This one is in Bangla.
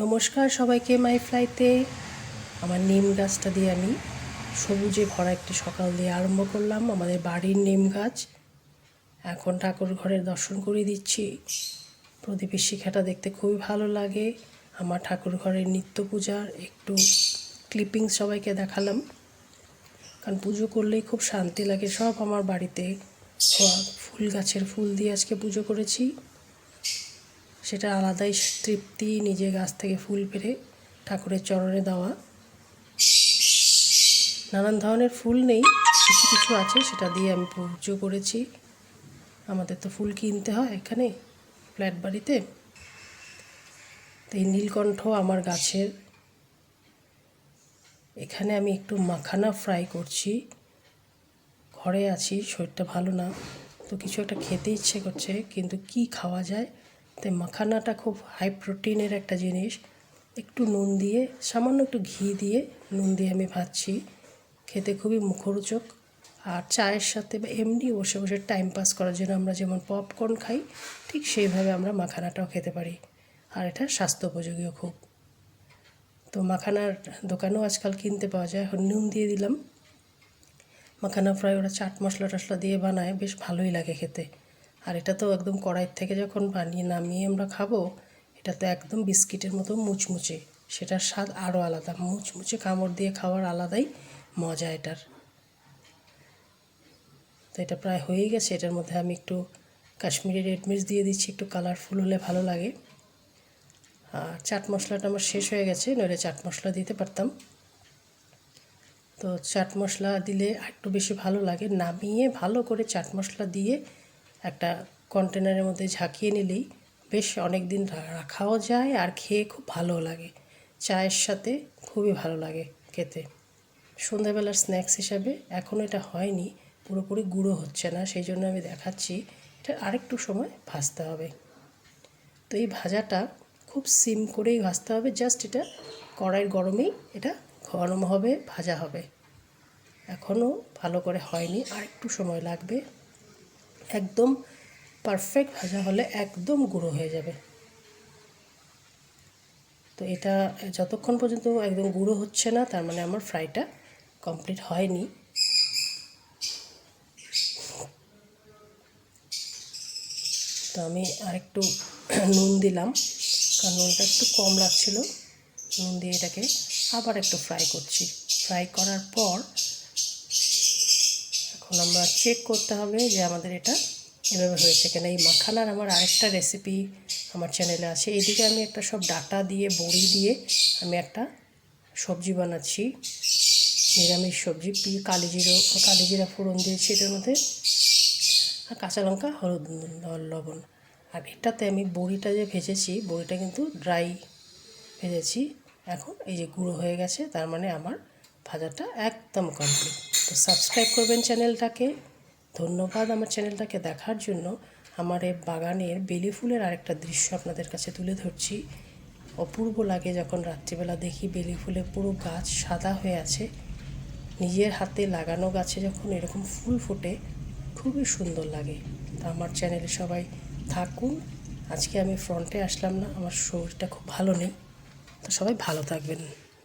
নমস্কার সবাইকে মাই ফ্লাইতে। আমার নিম গাছটা দিয়ে আমি সবুজে ভরা একটি সকাল দিয়ে আরম্ভ করলাম। আমাদের বাড়ির নিম গাছ। এখন ঠাকুর ঘরের দর্শন করিয়ে দিচ্ছি। প্রদীপের শিখাটা দেখতে খুবই ভালো লাগে। আমার ঠাকুর ঘরের নিত্য পূজার একটু ক্লিপিং সবাইকে দেখালাম, কারণ পুজো করলেই খুব শান্তি লাগে। সব আমার বাড়িতে ফুল গাছের ফুল দিয়ে আজকে পুজো করেছি। সেটা আলাদাই তৃপ্তি, নিজে গাছ থেকে ফুল পেরে ঠাকুরের চরণে দেওয়া। নানান ধরনের ফুল নেই, কিছু কিছু আছে, সেটা দিয়ে আমি পুজো করেছি। আমাদের তো ফুল কিনতে হয় এখানে ফ্ল্যাট বাড়িতে। তো এই নীলকণ্ঠ আমার গাছের। এখানে আমি একটু মাখানা ফ্রাই করছি। ঘরে আছি, শরীরটা ভালো না, তো কিছু একটা খেতে ইচ্ছে করছে, কিন্তু কি খাওয়া যায়। তাই মাখানাটা খুব হাই প্রোটিনের একটা জিনিস। একটু নুন দিয়ে, সামান্য একটু ঘি দিয়ে নুন দিয়ে আমি ভাজছি। খেতে খুবই মুখরোচক। আর চায়ের সাথে বা এমনি বসে বসে টাইম পাস করার জন্য আমরা যেমন পপকর্ন খাই, ঠিক সেইভাবে আমরা মাখানাটাও খেতে পারি। আর এটা স্বাস্থ্য উপযোগীও খুব। তো মাখানার দোকানেও আজকাল কিনতে পাওয়া যায়। এখন নুন দিয়ে দিলাম। মাখানা ফ্রাই ওরা চাট মশলা টশলা দিয়ে বানায়, বেশ ভালোই লাগে খেতে। আর এটা তো একদম কড়াইয়ের থেকে যখন বানিয়ে নামিয়ে আমরা খাবো, এটা তো একদম বিস্কিটের মতো মুচমুচে। সেটার স্বাদ আরও আলাদা, মুচমুচে কামড় দিয়ে খাওয়ার আলাদাই মজা এটার। তো এটা প্রায় হয়েই গেছে। এটার মধ্যে আমি একটু কাশ্মীরি রেড মির্চ দিয়ে দিচ্ছি, একটু কালারফুল হলে ভালো লাগে। আর চাট মশলাটা আমার শেষ হয়ে গেছে, নইলে চাট মশলা দিতে পারতাম। তো চাট মশলা দিলে একটু বেশি ভালো লাগে। নামিয়ে ভালো করে চাট মশলা দিয়ে একটা কন্টেনারের মধ্যে ঝাঁকিয়ে নিলেই বেশ অনেক দিন রাখাও যায়, আর খেয়ে খুব ভালোও লাগে। চায়ের সাথে খুবই ভালো লাগে খেতে। সন্ধ্যাবেলার স্ন্যাক্স হিসাবে এখনও এটা হয়নি, পুরোপুরি গুঁড়ো হচ্ছে না, সেই জন্য আমি দেখাচ্ছি। এটা আরেকটু সময় ভাজতে হবে। তো এই ভাজাটা খুব সিম করেই ভাজতে হবে। জাস্ট এটা কড়াইয়ের গরমেই এটা গরম হবে, ভাজা হবে। এখনও ভালো করে হয়নি, আর একটু সময় লাগবে। একদম পারফেক্ট ভাজা হলে একদম গুঁড়ো হয়ে যাবে। তো এটা যতক্ষণ পর্যন্ত একদম গুঁড়ো হচ্ছে না, তার মানে আমার ফ্রাইটা কমপ্লিট হয়নি। তো আমি আরেকটু নুন দিলাম, কারণ নুনটা একটু কম লাগছিল। নুন দিয়ে এটাকে আবার একটু ফ্রাই করছি। ফ্রাই করার পর এখন আমরা চেক করতে হবে যে আমাদের এটা এভাবে হয়েছে কিনা। এই মাখানার আমার আরেকটা রেসিপি আমার চ্যানেলে আছে। এইদিকে আমি একটা সব ডাটা দিয়ে, বড়ি দিয়ে আমি একটা সবজি বানাচ্ছি, নিরামিষ সবজি। কালিজিরা ফোড়ন দিয়েছি এটার মধ্যে, আর কাঁচা লঙ্কা, হলুদ, লবণ। আর এটাতে আমি বড়িটা যে ভেজেছি, বড়িটা কিন্তু ড্রাই ভেজেছি। এখন এই যে গুঁড়ো হয়ে গেছে, তার মানে আমার ভাজাটা একদম কমপ্লিট। তো সাবস্ক্রাইব করবেন চ্যানেলটাকে। ধন্যবাদ আমার চ্যানেলটাকে দেখার জন্য। আমার এই বাগানের বেলি ফুলের আরেকটা দৃশ্য আপনাদের কাছে তুলে ধরছি। অপূর্ব লাগে যখন রাত্রিবেলা দেখি বেলি ফুলে পুরো গাছ সাদা হয়ে আছে। নিজের হাতে লাগানো গাছে যখন এরকম ফুল ফোটে, খুবই সুন্দর লাগে। তো আমার চ্যানেলে সবাই থাকুন। আজকে আমি ফ্রন্টে আসলাম না, আমার শরীরটা খুব ভালো নেই। তো সবাই ভালো থাকবেন।